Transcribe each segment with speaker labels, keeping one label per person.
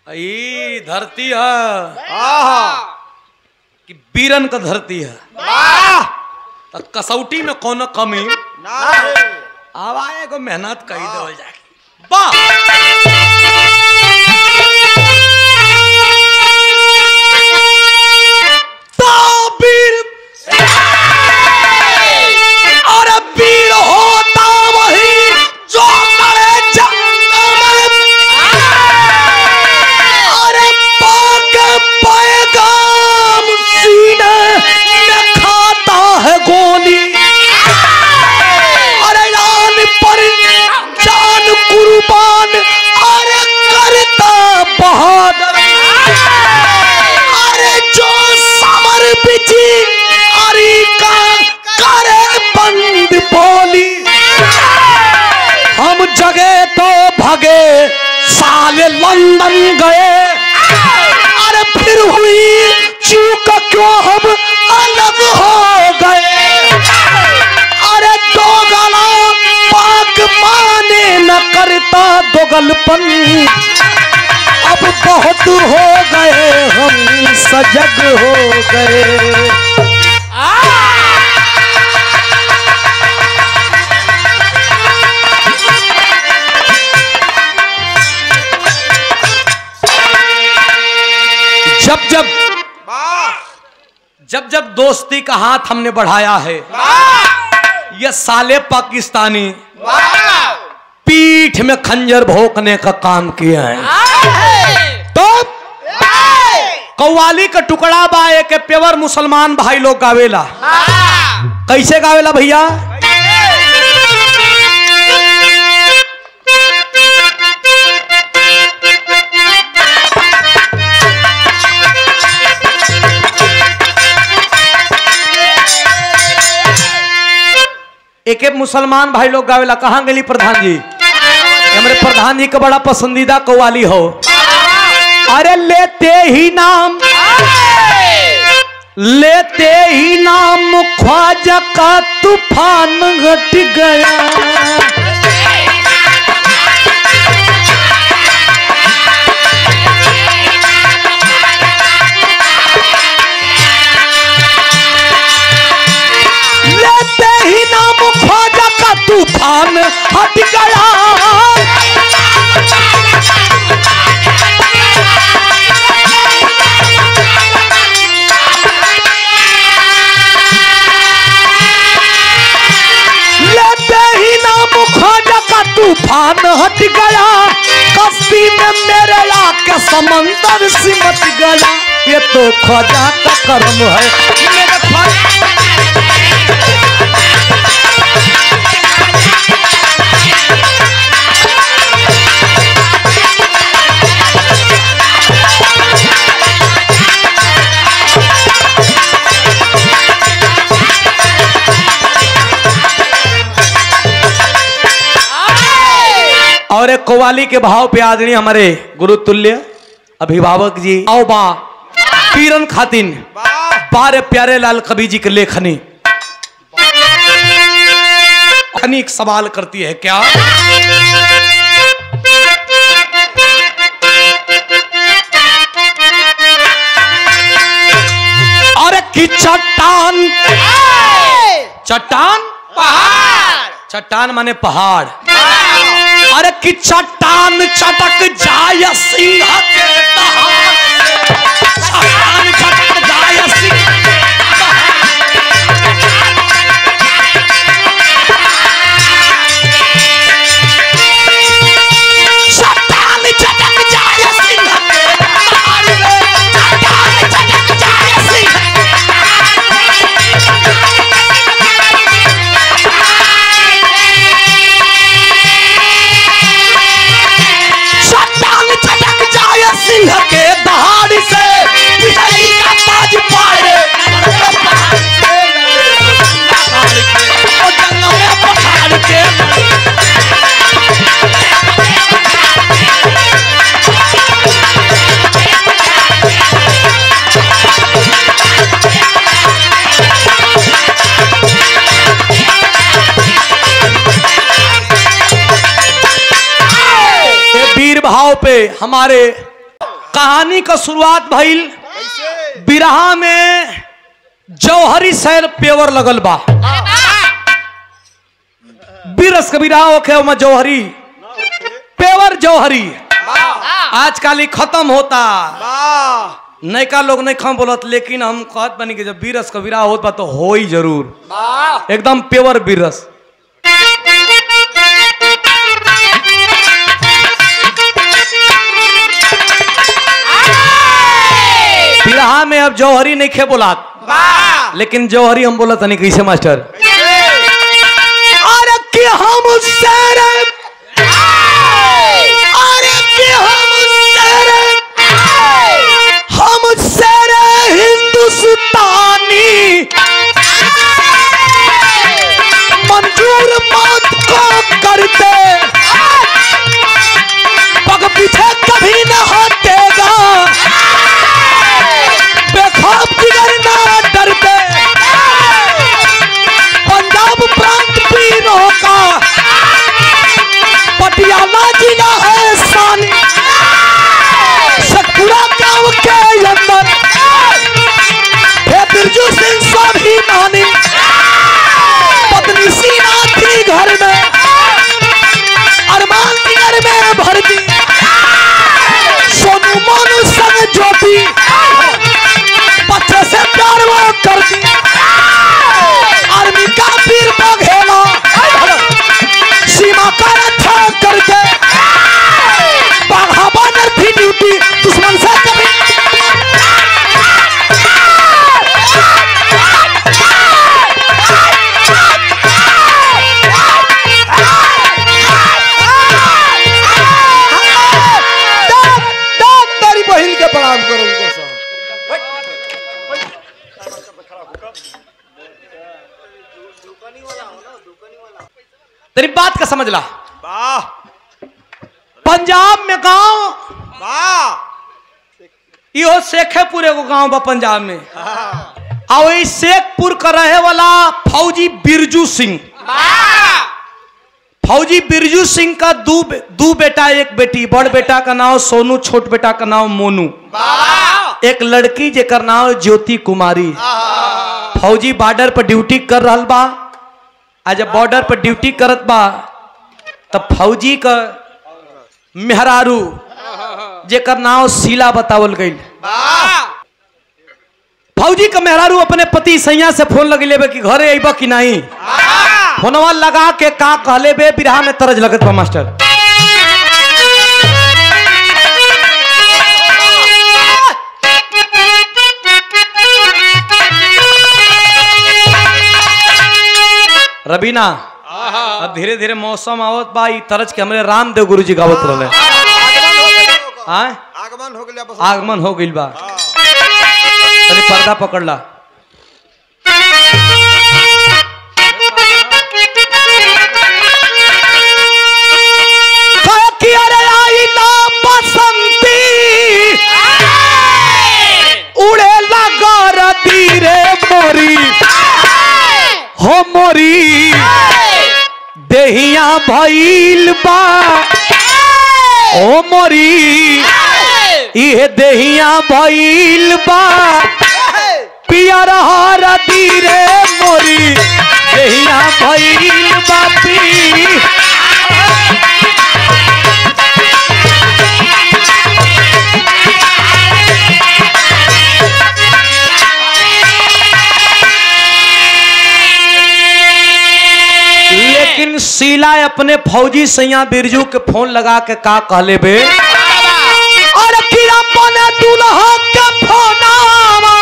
Speaker 1: ई धरती है कि वीरन का धरती है। तो कसौटी में कौन कमी आवाए को मेहनत कही दो जाके वाह। वीर होता वही जो करे जंगल में, अरे पाक पैगाम सीने में खाता है गोली, अरे जान पर जान कुर्बान अरे करता बहादुर, अरे जो समर बिची अरे का करे बंद बोली। हम जगे तो भगे साले लंदन गए, अरे फिर हुई चूक क्यों हम अलग हो गए, अरे दोगला पाक माने न करता दोगलपन, अब बहुत हो गए हम सजग हो गए। जब जब दोस्ती का हाथ हमने बढ़ाया है, ये साले पाकिस्तानी पीठ में खंजर भोंकने का काम किया है। तो कव्वाली का टुकड़ा बाए के प्योर मुसलमान भाई लोग गावेला। कैसे गावेला भैया? एक एक मुसलमान भाई लोग गावेला। कहाँ गली प्रधान जी? हमारे प्रधान जी का बड़ा पसंदीदा कव्वाली हो। अरे लेते ही नाम ख्वाजा का तूफान घट गया, ख्वाजा का तूफान हट गया, लेते ही नाम ख्वाजा का तूफान हट गया, कश्ती में मेरे आके समंदर सिमट गया। ये तो ख्वाजा का कर्म है मेरे ख्वाजा। और एक कव्वाली के भाव पे आदरणीय हमारे गुरु तुल्य अभिभावक जी आओ बा पीरन खातिन बारे प्यारे लाल कवि जी के लेखनी एक सवाल करती है क्या? अरे कि चट्टान पहाड़, चट्टान माने पहाड़, अरे कि चट्टान चटक जाय सिंह के दहाड़ से, चट्टान चटक जाय सिंह के दहाड़ से बिजली का ताज पाए, पहाड़ के वीर भाव पे हमारे कहानी का शुरुआत भइल बिरहा में जौहरी शहर पेवर लगल बा। बिरस का बिरहा होखे में जौहरी पेवर जौहरी आजकल ही खत्म होता। नयका लोग नहीं खम बोलत, लेकिन हम कहत बनी कि जब बिरस का बिरहा होता तो हो ही जरूर एकदम पेवर बिरस। बिरहा में अब जौहरी नहीं खे बोलात, लेकिन जौहरी हम बोला था नहीं कैसे मास्टर। अरे कि हम शेरे, अरे कि हम शेरे हिंदुस्तानी मंजूर मौत को करते पग पीछे कभी न हटेगा, बेखौफ जिगर ना डरते पंजाब प्रांत पीरों का पटियाला जिला है सानी, सतपुरा गांव के अंदर है बिरजू सिंह स्वाभिमानी, पत्नी सीना थी घर में अरमान जिगर में भरती, सोनू मोनू संग ज्योति बच्चे से प्यार वो करती, आर्मी का वीर बघेला सीमा का रक्षा करके बाघा बानर थी ड्यूटी दुश्मन से कभी। तारी बहन के प्रणाम करो उनको सब। तेरी बात का समझ ला। पंजाब में गांव यो शेखपुर एगो गांव बा पंजाब में, और इस शेखपुर का रहे वाला फौजी बिरजू सिंह। फौजी बिरजू सिंह का दो बेटा एक बेटी, बड़ बेटा का नाम सोनू, छोट बेटा का नाम मोनू, एक लड़की जेकर नाम ज्योति कुमारी। फौजी बॉर्डर पर ड्यूटी कर रहा बा। आज बॉर्डर पर ड्यूटी करत बा तब फौजी का मेहरारू जेकर नाम शीला बतावल गई। फौजी का मेहरारू अपने पति सैया से फोन लगे लेबे कि घरे अइबा कि नहीं। फोनवा लगा के का कहले बे बिरहा में तरज लगत बा मास्टर। रबीना अब धीरे धीरे मौसम आवत बा, ई तरज के हमरे रामदेव गुरु जी गावत रहले। आगमन हो गइल बा। तनी पर्दा पकड़ ला। उड़े लगा रती रे मोरी हो मोरी देहिया भइल बा ओ मोरी, इहे देहिया भइल बा पियर हरदी रे मोरी देहिया भइल बा पी। लेकिन शीला अपने फौजी सैया बिरजू के फोन लगा के का कहले बे, और कि अपने दूल्हा के फोनवा,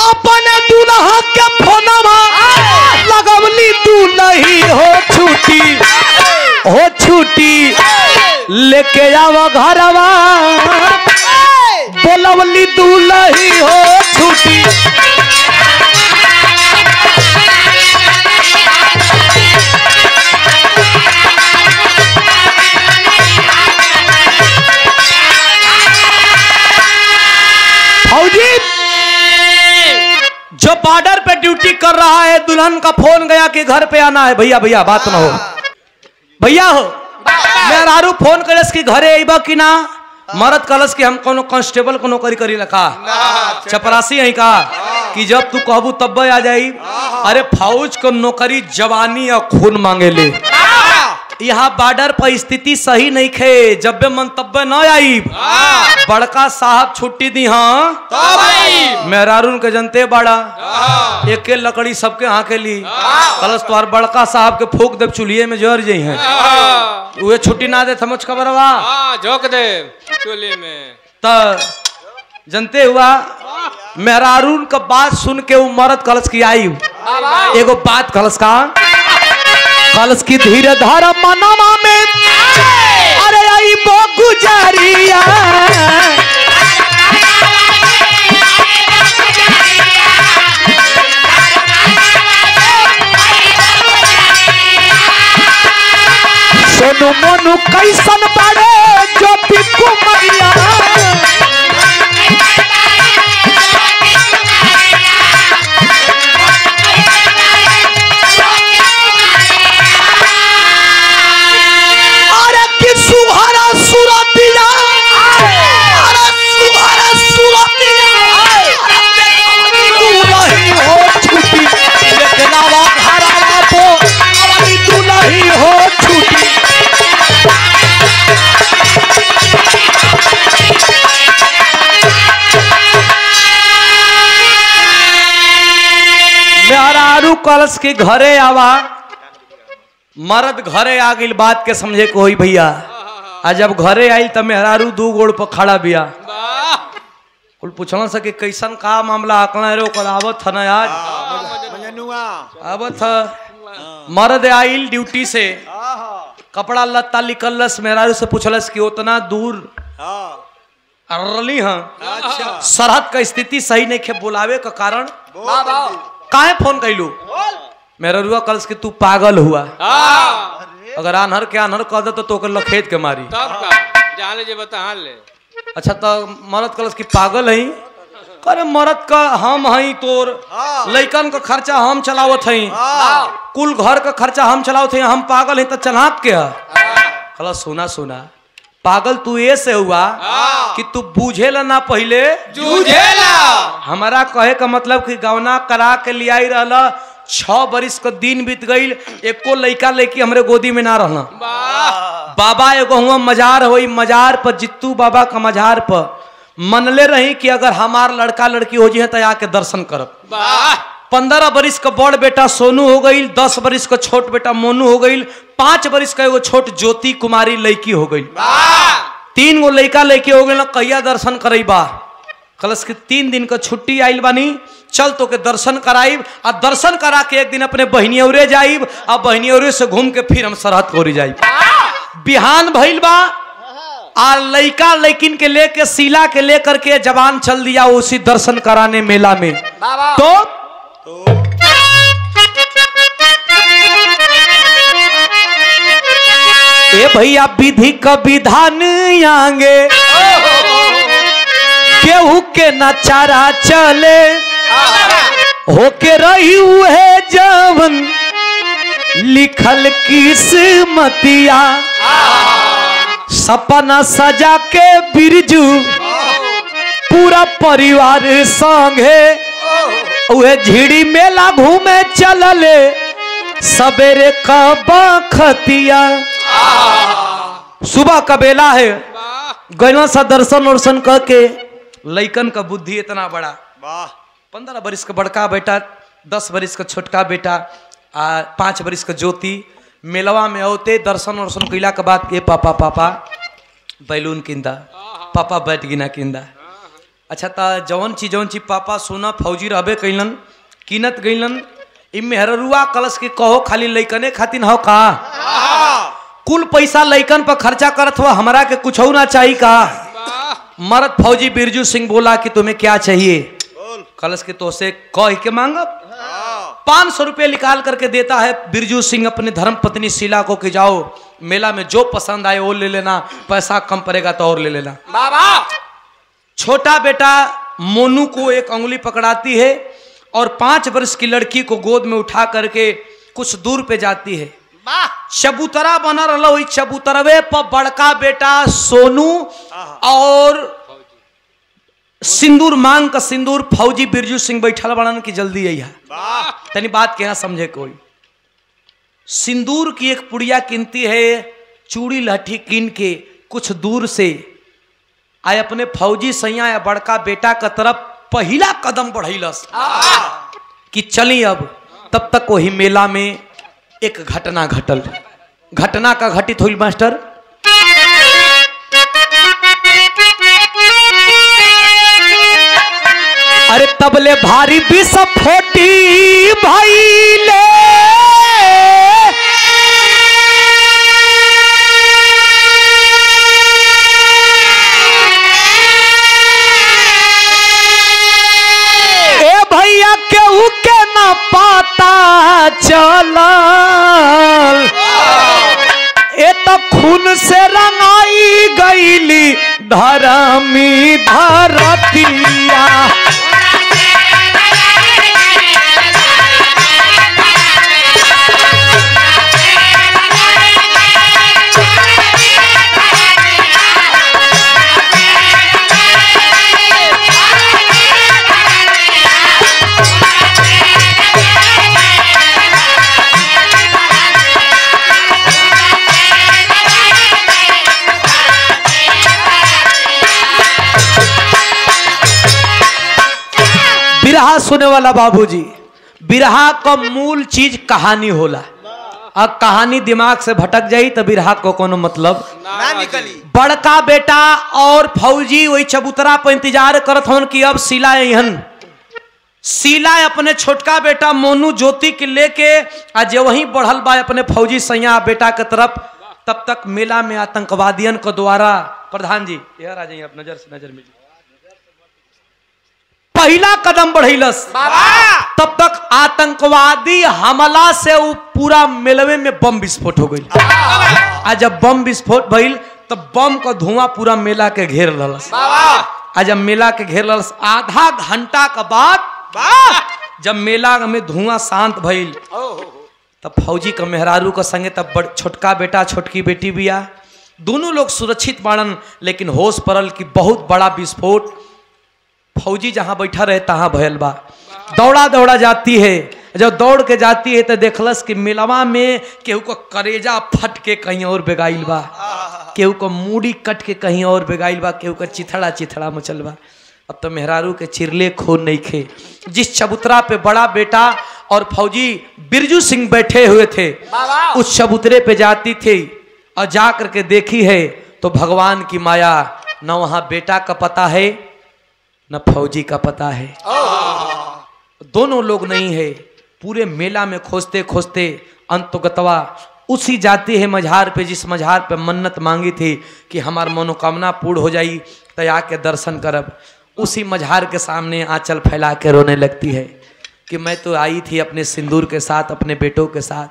Speaker 1: अपने दूल्हा के फोनवा लगवली दूल्ही हो छुट्टी लेके आवा घरवा, बोलवली दूल्ही हो छुट्टी। जो बॉर्डर पे ड्यूटी कर रहा है दुल्हन का फोन गया कि घर पे आना है। भैया भैया बात ना हो, भैया हो मेहरारू फोन करे कि घरे अइबा कि ना। मरद कलश के हम कोनो कांस्टेबल को नौकरी करी लखा चपरासी है का कि जब तू कहबू तब आ जाई। अरे फौज को नौकरी जवानी और खून मांगे ले। यहाँ बॉर्डर पर स्थिति सही नहीं खे, जब बे मन तब न आई। बड़का साहब छुट्टी दी हाँ मेहरारून के जनते बड़ा एक लकड़ी सबके हाँ के ली कलश तुहार बड़का साहब के फूक दे चूल्हे में जर जाइ है वे छुट्टी ना दे समझ खबरवा
Speaker 2: झोंक दे चूल्हे में।
Speaker 1: त जनते हुआ मेहरारून का बात सुन के वो मरद कलश की आई। एगो बात कलश का कलश की धीरे धारा मनवा में अरे आई वो गुजारिया सोनू मोनू कैसन बड़े जो पिकू मरिया कलश के घरे आवा मर्द घरे आ गई बात के समझे को होई भैया। आ जब घरे आई तब मेहरारू दू गोड़ पर खड़ा बिया कुल पूछना सके कैसन का मामला आकला रे ओकर आवत न आज आवत मर्द आइल ड्यूटी से कपड़ा लत्ता निकलस मेहरारू से पूछलस कि उतना दूर रली हाँ सरहद का स्थिति सही नहीं खे बुलावे का कारण काहे फोन कैलू मेहरुआ कलश के तू पागल हुआ अगर आनहर के आनहर कह दे तो लखेत के मारी
Speaker 2: जान ले बता ले।
Speaker 1: अच्छा तो मरद कलश की पागल है करे मरद का हम हई तोर लइकन का खर्चा हम चलावत हई कुल घर का खर्चा हम चलावत हई हम पागल हई तो चलात के कलश सुना सुना पागल तू ये से हुआ कि तू बूझेला ना पहले
Speaker 2: जूझेला।
Speaker 1: हमारा कहे का मतलब कि गवना करा के लिया ही रहला 6 बरिस का दिन बीत गई एको लइका लइकी हमरे गोदी में ना रहना। बाबा एगो हुआ मजार होई मजार पर जित्तू बाबा का मजार पर मनले रही कि अगर हमार लड़का लड़की हो जाए तो आके दर्शन करब। 15 बरिस का बड़ बेटा सोनू हो गई 10 बरिस का छोट बेटा मोनू हो गई 5 बरिस का एगो छोट ज्योति कुमारी लड़की हो गई 3 गो लड़का लड़की हो गई कहिया दर्शन करबा कलश के 3 दिन का छुट्टी आइल बानी चल तो के दर्शन कराइब आ दर्शन करा के एक दिन अपने बहनियौरे जाइब आ बहनियौरे से घूम के फिर हम सरहद कोरी जाइब। बिहान भइल बा आ लइका लइकिन के लेके सीला के लेकर के जवान चल दिया उसी दर्शन कराने मेला में। तो ए भैया विधि का विधान आगे केहू के नचारा चले होके रही है जवन लिखल किस्मतिया सपना सजा के बिरजू पूरा परिवार संगे उहे झिड़ी मेला घूमे चलले सवेरे का बखतिया। सुबह का बेला है गैला सा दर्शन वर्शन करके लइकन का बुद्धि इतना बड़ा 15 बरिस का बड़का बेटा 10 बरिस का छोटका बेटा 5 बरिस का ज्योति मेलवा में औते दर्शन वर्शन कैला के बाद के पापा पापा बैलून किंदा पापा बैठ गिना किंदा। अच्छा ता जौन चीज पापा सोना फौजी रहबे कैलन कीनत गईलन इ मेहरुआ कलश के कहो खाली लइकने खातिन हो का कुल पैसा लइकन पर खर्चा करत हुआ हमरा के कुछ ना चाहिए का। मर्द फौजी बिरजू सिंह बोला कि तुम्हें क्या चाहिए कलश के तो से कह के मांगब 500 रुपये निकाल करके देता है बिरजू सिंह अपने धर्म पत्नी शीला को कि जाओ मेला में जो पसंद आए वो ले लेना पैसा कम पड़ेगा तो और ले लेना। छोटा बेटा मोनू को एक अंगुली पकड़ाती है और 5 वर्ष की लड़की को गोद में उठा करके कुछ दूर पे जाती है। चबूतरा बना रहा, वही चबूतरवे पर बड़का बेटा सोनू और सिंदूर मांग का सिंदूर फौजी बिरजू सिंह बैठल बड़न की जल्दी आई है। तनी बात कहना समझे कोई। सिंदूर की एक पुड़िया कीनती है, चूड़ी लठी कीन के कुछ दूर से आए अपने फौजी सैया या बड़का बेटा का तरफ पहला कदम बढ़ैलस कि चली अब। तब तक वही मेला में एक घटना घटल। घटना का घटित हुई मास्टर। अरे तबले भारी विस्फोटी भइले, ए भैया केहू के ना पता चलल, ए तो खून से रंगाई गईली धरमी धरतिया। बिरहा सुने वाला बाबूजी, बिरहा का मूल चीज कहानी होला। अब कहानी दिमाग से भटक जाई तो बिरहा को कोनो मतलब
Speaker 2: ना निकली।
Speaker 1: बड़का बेटा और फौजी वही चबूतरा पर इंतजार करत हन कि अब शीला यहन। शीला अपने छोटका बेटा मोनू ज्योति के लेके आज वहीं बढ़ल बा अपने फौजी सैया बेटा के तरफ। तब तक मेला में आतंकवादियन को द्वारा, प्रधान जी यार आ जाइए, आप नजर से नजर मिली, पहला कदम बढ़ैलस। तब तक आतंकवादी हमला से वो पूरा मेलवे में बम विस्फोट हो गई। आज जब बम विस्फोट भइल तब बम का धुआं पूरा मेला के घेर ललस। आज जब मेला के घेर ललस, आधा घंटा के बाद जब मेला में धुआं शांत भइल तब फौजी का मेहरारू का संगे तब छोटका बेटा छोटकी बेटी बिया, दोनों लोग सुरक्षित बाड़न। लेकिन होश पड़ल कि बहुत बड़ा विस्फोट फौजी जहां बैठा रहे तहां भयल बा। दौड़ा दौड़ा जाती है, जब दौड़ के जाती है तो देखलस कि मेलवा में केहू को करेजा फट के कहीं और बेगाइल बा, केहू को मूड़ी कट के कहीं और बेगाइल बा, केहू का चिथड़ा चिथड़ा मचल बा। अब तो मेहरारू के चिरले खून नहीं खे। जिस चबूतरा पे बड़ा बेटा और फौजी बिरजू सिंह बैठे हुए थे उस चबूतरे पे जाती थी और जा करके देखी है तो भगवान की माया, न वहां बेटा का पता है न फौजी का पता है, दोनों लोग नहीं है। पूरे मेला में खोजते खोजते अंतगतवा उसी जाती है मझार पे, जिस मझार पे मन्नत मांगी थी कि हमार मनोकामना पूर्ण हो जाई तो आके दर्शन करब। उसी मझार के सामने आंचल फैला के रोने लगती है कि मैं तो आई थी अपने सिंदूर के साथ, अपने बेटों के साथ।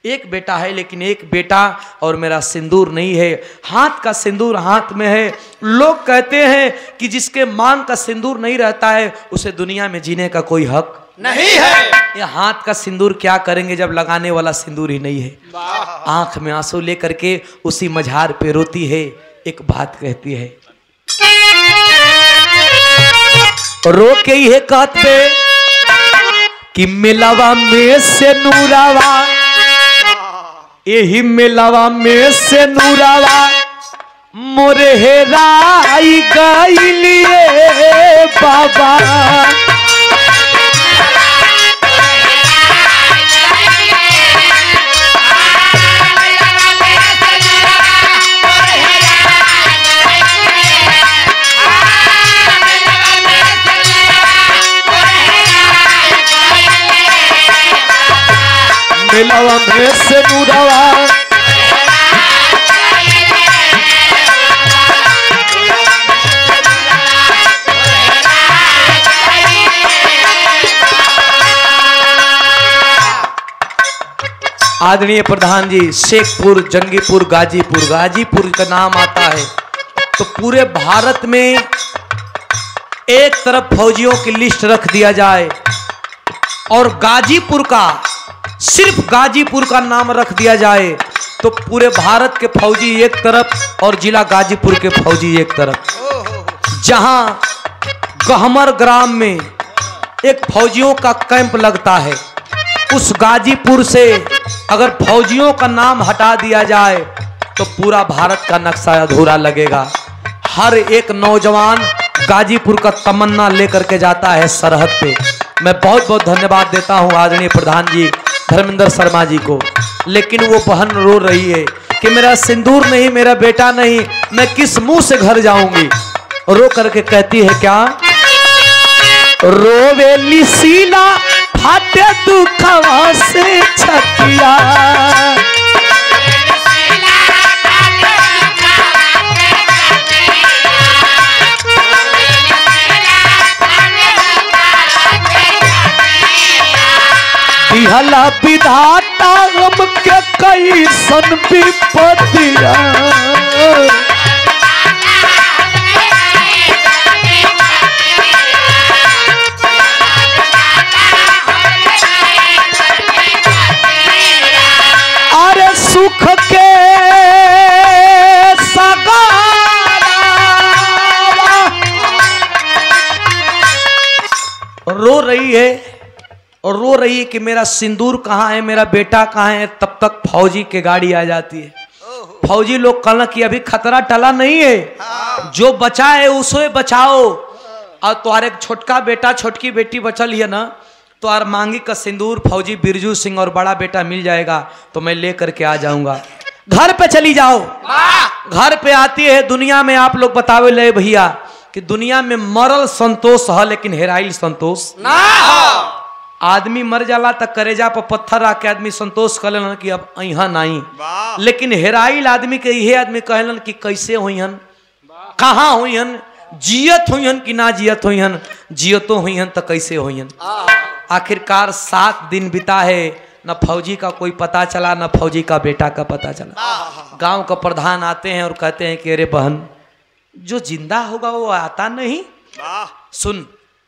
Speaker 1: एक बेटा है लेकिन एक बेटा और मेरा सिंदूर नहीं है, हाथ का सिंदूर हाथ में है। लोग कहते हैं कि जिसके मांग का सिंदूर नहीं रहता है उसे दुनिया में जीने का कोई हक
Speaker 2: नहीं है।
Speaker 1: ये हाथ का सिंदूर क्या करेंगे जब लगाने वाला सिंदूर ही नहीं है। आंख में आंसू लेकर के उसी मझार पे रोती है, एक बात कहती है, रो के ही है कहत पे कि मिलावा में से नूरावा, यही मिलावा में से नूरावा मोरे हेराई गइलिए बाबा। मिलावा में से नूरावा आदरणीय प्रधान जी, शेखपुर, जंगीपुर, गाजीपुर, गाजीपुर का नाम आता है तो पूरे भारत में एक तरफ फौजियों की लिस्ट रख दिया जाए और गाजीपुर का सिर्फ गाजीपुर का नाम रख दिया जाए तो पूरे भारत के फौजी एक तरफ और जिला गाजीपुर के फौजी एक तरफ। जहां गहमर ग्राम में एक फौजियों का कैंप लगता है, उस गाजीपुर से अगर फौजियों का नाम हटा दिया जाए तो पूरा भारत का नक्शा अधूरा लगेगा। हर एक नौजवान गाजीपुर का तमन्ना लेकर के जाता है सरहद पे। मैं बहुत बहुत धन्यवाद देता हूं आदरणीय प्रधान जी धर्मेंद्र शर्मा जी को। लेकिन वो बहन रो रही है कि मेरा सिंदूर नहीं, मेरा बेटा नहीं, मैं किस मुंह से घर जाऊंगी। रो करके कहती है क्या, रोवेली सीला फाटे दुखवा से छतिया, दिहला विधाता हम के कैसन विपतिया। अरे सुख के सगारा रो रही है और रो रही है कि मेरा सिंदूर कहाँ है, मेरा बेटा कहाँ है। तब तक फौजी की गाड़ी आ जाती है। फौजी लोग कहना कि अभी खतरा टला नहीं है, जो बचा है उसे बचाओ। और तुम्हारे छोटका बेटा छोटकी बेटी बचल है ना, तो यार मांगी का सिंदूर फौजी बिरजू सिंह और बड़ा बेटा मिल जाएगा तो मैं ले करके आ जाऊंगा। घर पे चली जाओ। घर पे आती है। दुनिया में आप लोग बतावे ले भैया कि दुनिया में मरल संतोष है लेकिन हेराइल संतोष ना। आदमी मर जाला तक करेजा पर पत्थर रख के आदमी संतोष कहलन कि अब यहाँ नहीं, लेकिन हेराइल आदमी के यही आदमी कहलन कि कैसे हुईहन, कहाँ हुईहन, जियत हुईहन कि ना जियत हुईहन, जियतो हुईहन तो कैसे हुईहन। आखिरकार 7 दिन बिता है, न फौजी का कोई पता चला, न फौजी का बेटा का पता चला। गांव का प्रधान आते हैं और कहते हैं कि अरे बहन, जो जिंदा होगा वो आता नहीं। सुन,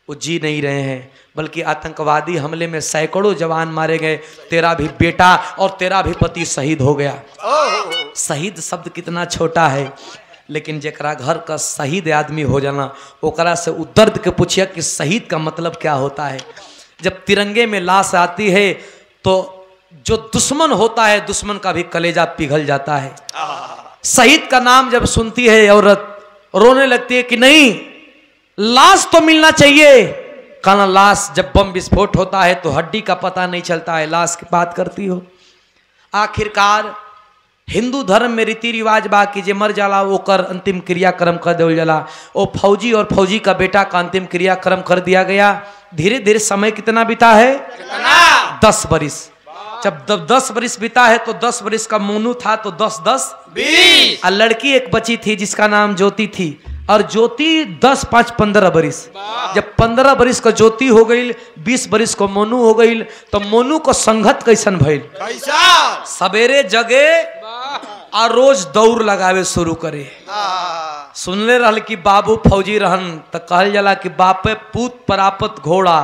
Speaker 1: वो जी नहीं रहे हैं, बल्कि आतंकवादी हमले में सैकड़ों जवान मारे गए, तेरा भी बेटा और तेरा भी पति शहीद हो गया। शहीद शब्द कितना छोटा है, लेकिन जेकरा घर का शहीद आदमी हो जाना, ओकरा से उ दर्द के पूछिए कि शहीद का मतलब क्या होता है। जब तिरंगे में लाश आती है तो जो दुश्मन होता है, दुश्मन का भी कलेजा पिघल जाता है। शहीद का नाम जब सुनती है औरत रोने लगती है कि नहीं, लाश तो मिलना चाहिए। कहना लाश जब बम विस्फोट होता है तो हड्डी का पता नहीं चलता है, लाश की बात करती हो। आखिरकार हिंदू धर्म में रीति रिवाज बा कि जे मर जाला ओकर अंतिम क्रियाक्रम कर देवल जाला। वो फौजी और फौजी का बेटा का अंतिम क्रियाक्रम कर दिया गया। धीरे धीरे समय कितना बीता है, 10 बरिस। जब 10 बरिस बीता है तो 10 बरिस का मोनू था तो 10-10 20। और लड़की एक बची थी जिसका नाम ज्योति थी, और ज्योति 10-5-15 बरिस। जब 15 बरिस का ज्योति हो गई, 20 बरिस को मोनू हो गई, तो मोनू को संगत कैसन भइल, सवेरे जगे और रोज दौड़ लगावे शुरू करे। सुनले रहल कि बाबू फौजी रहन तो कहल जाला कि बापे पूत परापत घोड़ा,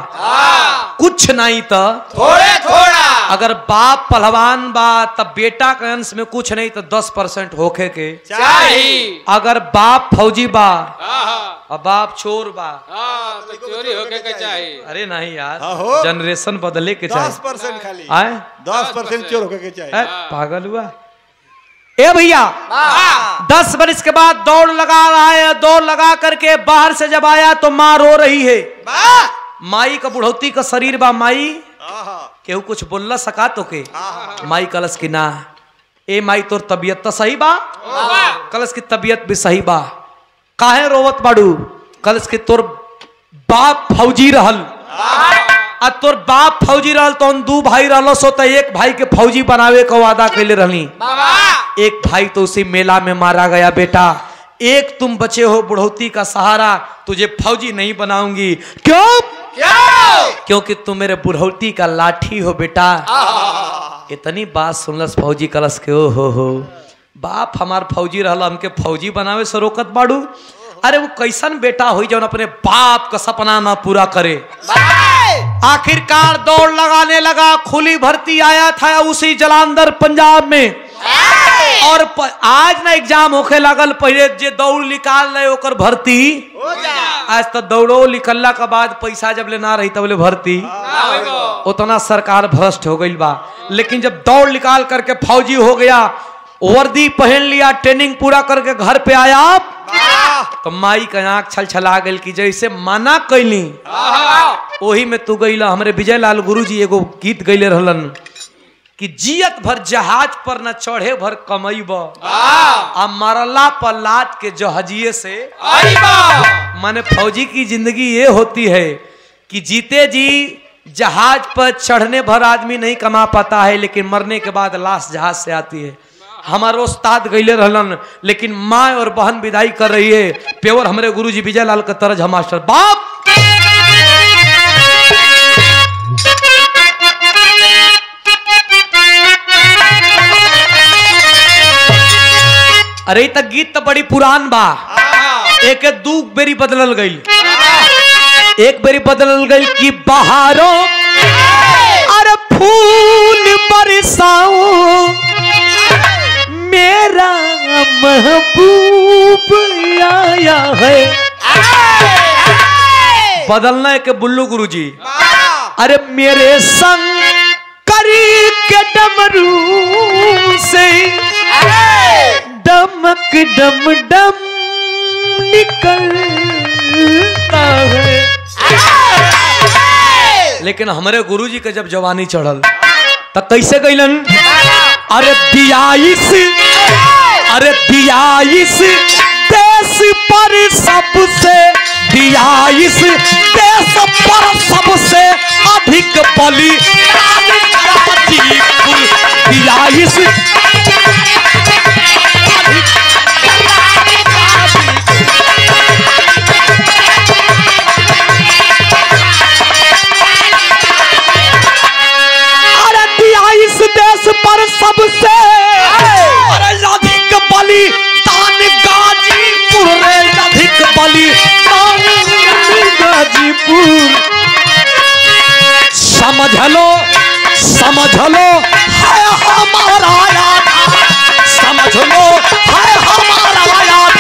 Speaker 1: कुछ नहीं तो थोड़े थोड़ा। अगर बाप पहलवान बा तब बेटा के अंश में कुछ नहीं तो 10% होखे के चाहिए। अगर बाप फौजी बा और बाप चोर बा
Speaker 2: तो चोरी होके के चाहिए।
Speaker 1: अरे नहीं यार, जनरेशन बदले के चाहिए।
Speaker 3: 10% खाली,
Speaker 1: आए
Speaker 3: 10% चोर होके के चाहिए।
Speaker 1: पागल हुआ ए भैया। 10 बरिस के बाद दौड़ लगा रहा है। दौड़ लगा करके बाहर से जब आया तो माँ रो रही है। माई का बुढ़ौती का शरीर बा। माई केहू कुछ बोलना सका तो के माई कलश की ना, ए माई तोर तबीयत तो सही बा। कलश की तबीयत भी सही बा। काहे रोवत बाड़ू? कलश की तोर बाप फौजी रहल, आ तोर बाप फौजी रहल तो 2 भाई रहलो सो तो एक भाई के फौजी बनावे का वादा कैले रहनी। एक भाई तो उसी मेला में मारा गया। बेटा एक तुम बचे हो बुढ़ौती का सहारा, तुझे फौजी नहीं बनाऊंगी। क्यों? क्योंकि तुम मेरे बुढ़ौती का लाठी हो बेटा। इतनी बात सुनलस फौजी कलश के, ओ हो बाप हमार फौजी रहला, हमके फौजी बनावे से रोकत बाड़ू। अरे वो कैसन बेटा हुई जो अपने बाप का सपना ना पूरा करे। आखिरकार दौड़ लगाने लगा, खुली भर्ती आया था उसी जलंधर पंजाब में। और आज ना एग्जाम होके लगल, पहले जे दौड़ निकाल रहे ओकर भर्ती आज तो दौड़ो निकलला के बाद पैसा जब ले ना रही तब ले भर्ती उतना सरकार भ्रष्ट हो गई बा। लेकिन जब दौड़ निकाल करके फौजी हो गया, वर्दी पहन लिया, ट्रेनिंग पूरा करके घर पे आया तो माई का आंख छलछला गई कि जैसे माना कैली वही में तू गईला। हमरे विजय लाल गुरुजी एगो गीत गईले रहलन कि जियत भर जहाज पर न चढ़े भर कमईब आ मरला पर लात के जहाजिए से माने फौजी की जिंदगी ये होती है कि जीते जी जहाज पर चढ़ने भर आदमी नहीं कमा पाता है, लेकिन मरने के बाद लाश जहाज से आती है। हमारे उस्ताद गईले रहलन, लेकिन माँ और बहन विदाई कर रही है। प्योर हमारे गुरुजी विजय लाल का तरज मास्टर बाप। अरे तक गीत तो बड़ी पुरान बा, एक दू बेरी बदलल गई, एक बेरी बदलल गई कि बहारों अरे फूल बरसाओ मेरा महबूब आया है। बदलना है कि बुल्लू गुरुजी अरे मेरे संग करी के डमरू से डमक डम डम निकलता है। लेकिन हमारे गुरुजी के जब जवानी चढ़ल तब कैसे गईलन, अरे बियाईस देश पर सबसे, बियाईस देश पर सबसे अधिक बलि गाजीपुर, बियाईस देश पर सबसे अधिक बलि दान गाजीपुर रे, अधिक बलि दान गाजीपुर। समझ लो है हमारा याद, समझ लो है हमारा याद।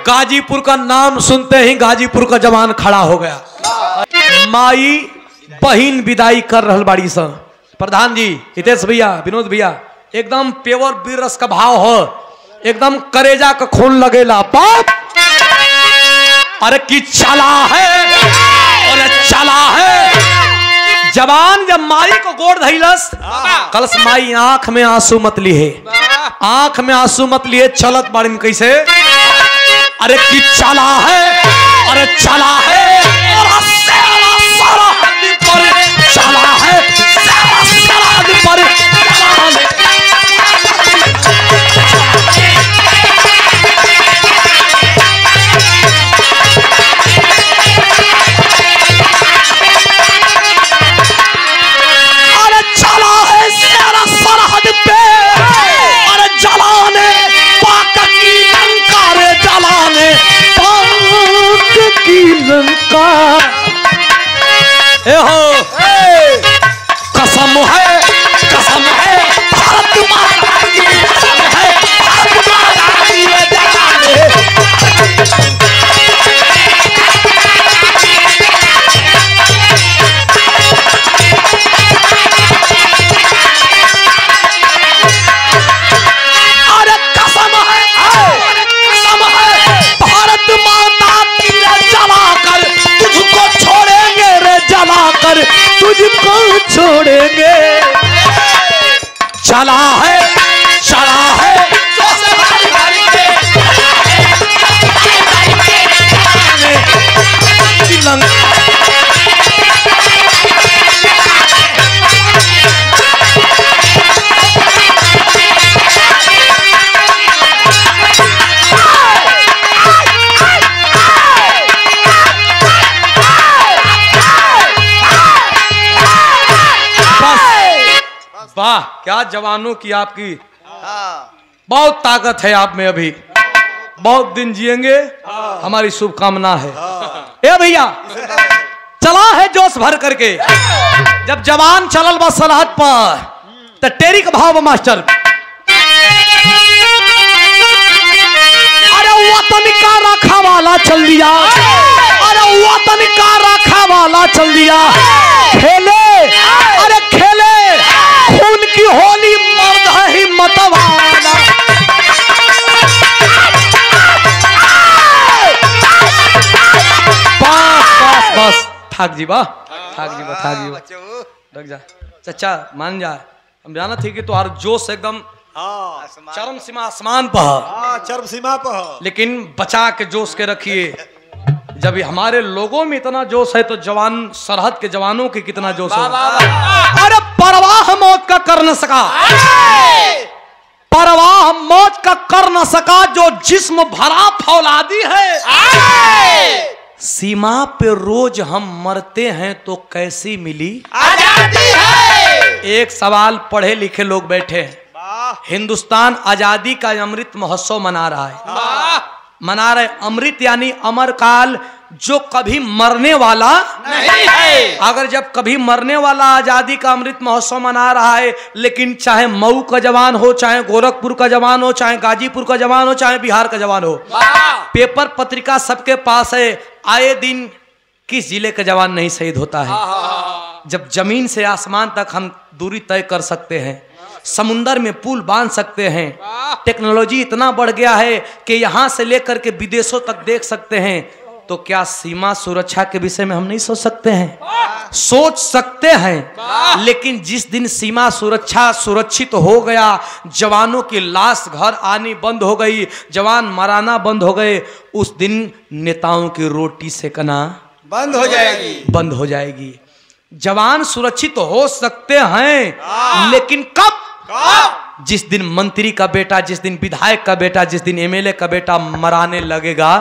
Speaker 1: गाजीपुर का नाम सुनते ही गाजीपुर का जवान खड़ा हो गया। माई बहिन विदाई कर रहल बाड़ी सन। प्रधान जी, हितेश भैया, विनोद भैया, एकदम प्योर वीर रस का भाव हो, एकदम करेजा का खून लगेला बाप। अरे कि चला है, अरे चला है। जवान जब माई को गोड़ धैलस कलस माई आंख में आंसू मत लिए, आंख में आंसू मत लिए, चलत बाड़ीन कैसे। अरे कि चला है, अरे चला है, और सरहद पर चला है, सरहद पर अरे चला है सरहद पे, अरे जलाने पाक की लंका रे, जलाने पाक की लंका। ए हो कसम है भारत माता की, कसम है भारत माता की रे, जलाने भारत माता की रे, जलाकर तुझको छोड़ेंगे रे, जलाकर वाह, क्या जवानों की आपकी बहुत ताकत है आप में, अभी बहुत दिन जिएंगे, हमारी शुभकामना है। ए भैया, चला है जोश भर करके, जब जवान चलल बा सरहद पर तो टेरी का भाव मास्टर, अरे वतन का रखा वाला चल दिया, अरे वतन का रखा वाला चल दिया, खेले अरे खेले खून की होली, मर्द है हिम्मत वाला। बस बस ठाक जी बा, ठाक जी बा, ठाक जी बा, लग जा चचा, मान जा, हम जाना थी कि तुम्हारा जोश एकदम चरम सीमा आसमान पर,
Speaker 3: चरम सीमा पर,
Speaker 1: लेकिन बचा के जोश के रखिए। जब हमारे लोगों में इतना जोश है तो जवान सरहद के जवानों की कितना जोश है। अरे परवाह मौत का कर न सका, परवाह मौत का कर न सका, जो जिस्म भरा फौलादी है। सीमा पे रोज हम मरते हैं तो कैसी मिली आजादी है। एक सवाल पढ़े लिखे लोग बैठे हैं, हिंदुस्तान आजादी का अमृत महोत्सव मना रहा है, मना रहे अमृत यानी अमर काल, जो कभी मरने वाला नहीं है। अगर जब कभी मरने वाला आजादी का अमृत महोत्सव मना रहा है, लेकिन चाहे मऊ का जवान हो, चाहे गोरखपुर का जवान हो, चाहे गाजीपुर का जवान हो, चाहे बिहार का जवान हो, पेपर पत्रिका सबके पास है, आए दिन किस जिले का जवान नहीं शहीद होता है। जब जमीन से आसमान तक हम दूरी तय कर सकते हैं, समुंदर में पुल बांध सकते हैं, टेक्नोलॉजी इतना बढ़ गया है कि यहां से लेकर के विदेशों तक देख सकते हैं, तो क्या सीमा सुरक्षा के विषय में हम नहीं सोच सकते हैं? सोच सकते हैं, लेकिन जिस दिन सीमा सुरक्षा सुरक्षित हो गया, जवानों की लाश घर आनी बंद हो गई, जवान मराना बंद हो गए, उस दिन नेताओं की रोटी सेकना
Speaker 3: बंद हो जाएगी,
Speaker 1: बंद हो जाएगी। जवान सुरक्षित हो सकते हैं, लेकिन कब? जिस दिन मंत्री का बेटा, जिस दिन विधायक का बेटा, जिस दिन एमएलए का बेटा मराने लगेगा,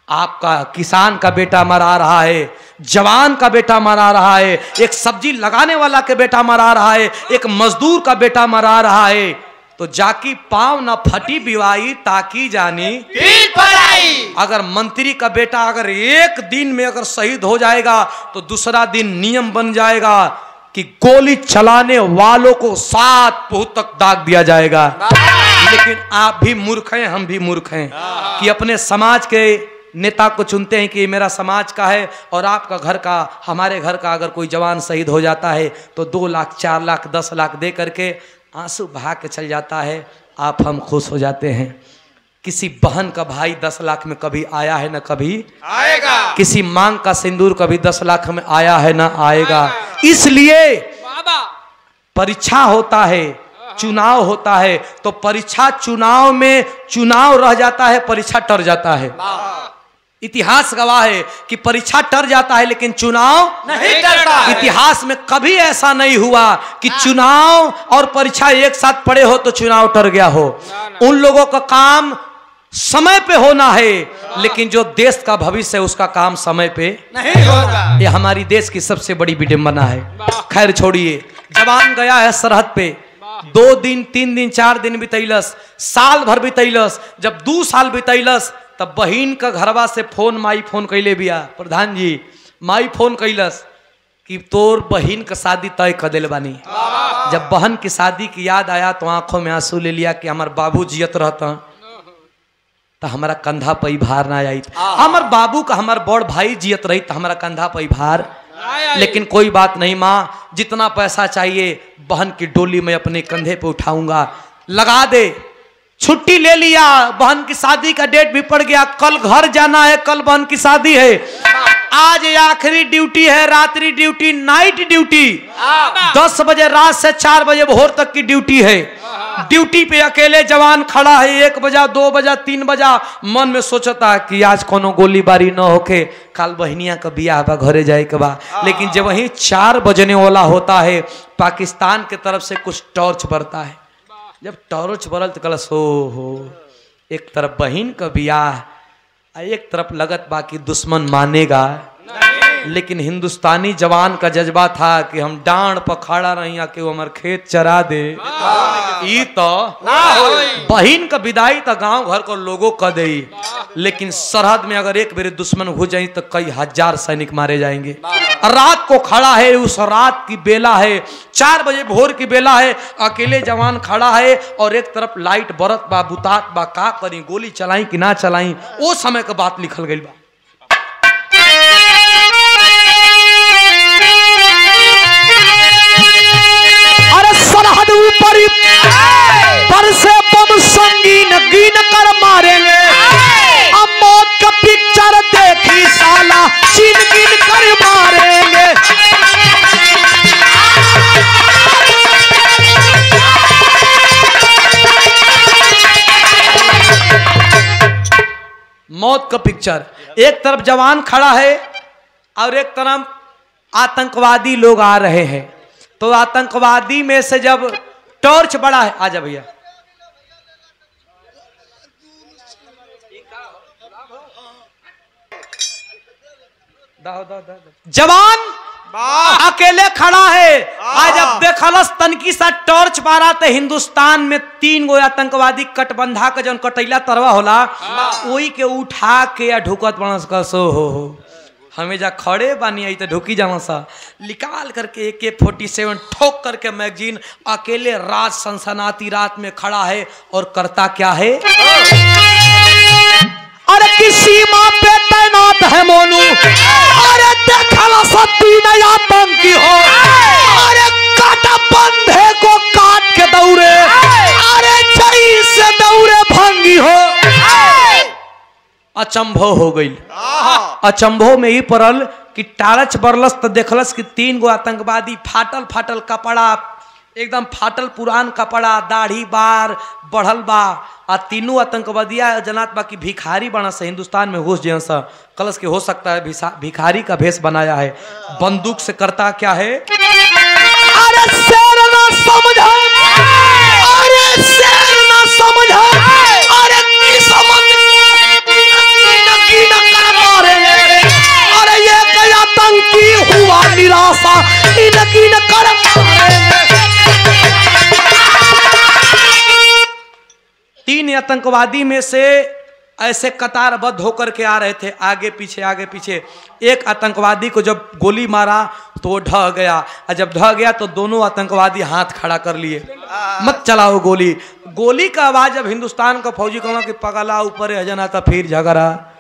Speaker 1: आपका किसान का बेटा मरा रहा है, जवान का बेटा मरा रहा है, एक सब्जी लगाने वाला के बेटा मरा रहा है, एक मजदूर का बेटा मरा रहा है, तो जाकी पांव न फटी बिवाई ताकी जानी पीठ पराई। अगर मंत्री का बेटा अगर एक दिन में अगर शहीद हो जाएगा तो दूसरा दिन नियम बन जाएगा कि गोली चलाने वालों को 7 पोह तक दाग दिया जाएगा। लेकिन आप भी मूर्ख हैं, हम भी मूर्ख हैं कि अपने समाज के नेता को चुनते हैं कि ये मेरा समाज का है, और आपका घर का, हमारे घर का अगर कोई जवान शहीद हो जाता है तो 2 लाख 4 लाख 10 लाख दे करके आंसू बहा के चल जाता है, आप हम खुश हो जाते हैं। किसी बहन का भाई 10 लाख में कभी आया है ना कभी आएगा, किसी मांग का सिंदूर कभी 10 लाख में आया है ना आएगा। इसलिए परीक्षा होता है, चुनाव होता है, तो परीक्षा चुनाव में चुनाव रह जाता है, परीक्षा टर जाता है। इतिहास गवाह है कि परीक्षा टर जाता है लेकिन चुनाव नहीं टरता। इतिहास में कभी ऐसा नहीं हुआ कि चुनाव और परीक्षा एक साथ पड़े हो तो चुनाव टर गया हो। उन लोगों का काम समय पे होना है, लेकिन जो देश का भविष्य है उसका काम समय पे नहीं होगा। ये हमारी देश की सबसे बड़ी विडंबना है। खैर छोड़िए, जवान गया है सरहद पे, 2 दिन 3 दिन 4 दिन बितैलस, साल भर बितैलस। जब 2 साल बितैलस तब बहिन का घरवा से फोन, माई फोन कैले बिया, प्रधान जी माई फोन कैलस कि तोर बहिन का शादी तय कर दिल बानी। जब बहन की शादी की याद आया तो आंखों में आंसू ले लिया कि हमार बाबू जियत रहता तो हमारा कंधा पे भार ना आई, हमार बाबू का हमार बड़ भाई जियत रही तो हमारा कंधा पे भार। लेकिन कोई बात नहीं माँ, जितना पैसा चाहिए बहन की डोली में अपने कंधे पे उठाऊंगा, लगा दे। छुट्टी ले लिया, बहन की शादी का डेट भी पड़ गया, कल घर जाना है, कल बहन की शादी है, आज आखिरी ड्यूटी है, रात्रि ड्यूटी, नाइट ड्यूटी, 10 बजे रात से 4 बजे भोर तक की ड्यूटी है। ड्यूटी पे अकेले जवान खड़ा है, 1 बजा 2 बजा 3 बजा, मन में सोचता है कि आज कोनो गोलीबारी न होके कल बहनिया का बियाह बा, घरे जाए के बा। लेकिन जब वही 4 बजने वाला होता है, पाकिस्तान की तरफ से कुछ टॉर्च बरता है। जब टॉर्च बरल तो कलस हो, एक तरफ बहन का बियाह, एक तरफ लगत बाकी दुश्मन मानेगा, लेकिन हिंदुस्तानी जवान का जज्बा था कि हम डांड पर खड़ा रही कि वो हमारे खेत चरा दे। ई तो बहिन का विदाई तो गांव घर को लोगों का दे, लेकिन सरहद में अगर एक बेर दुश्मन हो जाए तो कई हजार सैनिक मारे जाएंगे। रात को खड़ा है, उस रात की बेला है, 4 बजे भोर की बेला है, अकेले जवान खड़ा है और एक तरफ लाइट बरत बा, बुतात बा, का करी, गोली चलाई कि ना चलाई, वो समय का बात लिखल गई बा। अरे सरहद ऊपर पर से बम संगीन गिन कर मारेंगे, अब मौत का पिक्चर देखी साला चीन गिन कर मारेंगे। मौत का पिक्चर, एक तरफ जवान खड़ा है और एक तरफ आतंकवादी लोग आ रहे हैं। तो आतंकवादी में से जब टॉर्च बड़ा है, आजा भैया, जवान अकेले खड़ा है। आज जब देखलस तनकी सा टॉर्च बारा तो हिंदुस्तान में 3 गो आतंकवादी कटबंधा के जौन कटैला तरवा होला वही के उठा के या ढुकत बनस का सो हो हमें जा खड़े बानी आई तो ढुकी जाना सा, निकाल करके AK-47 ठोक करके मैगजीन अकेले रात सनसनाती रात में खड़ा है और करता क्या है। अरे किसी माँ पे तैनात है मोनू, अरे देखला सत्ती नया आतंकी हो, अरे काटा बंधे को काट के दौड़े, अरे जई से दौड़े भंगी हो। अचंभो हो गई, अचंभो में ही पड़ल कि टारच बरलस तो देखलस कि 3 गो आतंकवादी फाटल फाटल कपड़ा, एकदम फाटल पुरान कपड़ा, दाढ़ी बार बढ़ल बा, आ 3 आतंकवादिया जनात बा की भिखारी बना से हिंदुस्तान में घुस जैसा कलश के हो सकता है भिखारी का भेष बनाया है। बंदूक से करता क्या है, अरे शेर ना समझा, अरे शेर ना समझा, अरे अरे ये गया आतंकी हुआ निराशा, इनकी न कर मारेंगे। 3 आतंकवादी में से ऐसे कतारबद्ध होकर के आ रहे थे, आगे पीछे आगे पीछे। एक आतंकवादी को जब गोली मारा तो वो ढह गया, और जब ढह गया तो दोनों आतंकवादी हाथ खड़ा कर लिए, मत चलाओ गोली। गोली का आवाज जब हिंदुस्तान का फौजी कहना कि पगला ऊपर है जना था फिर झगड़ा।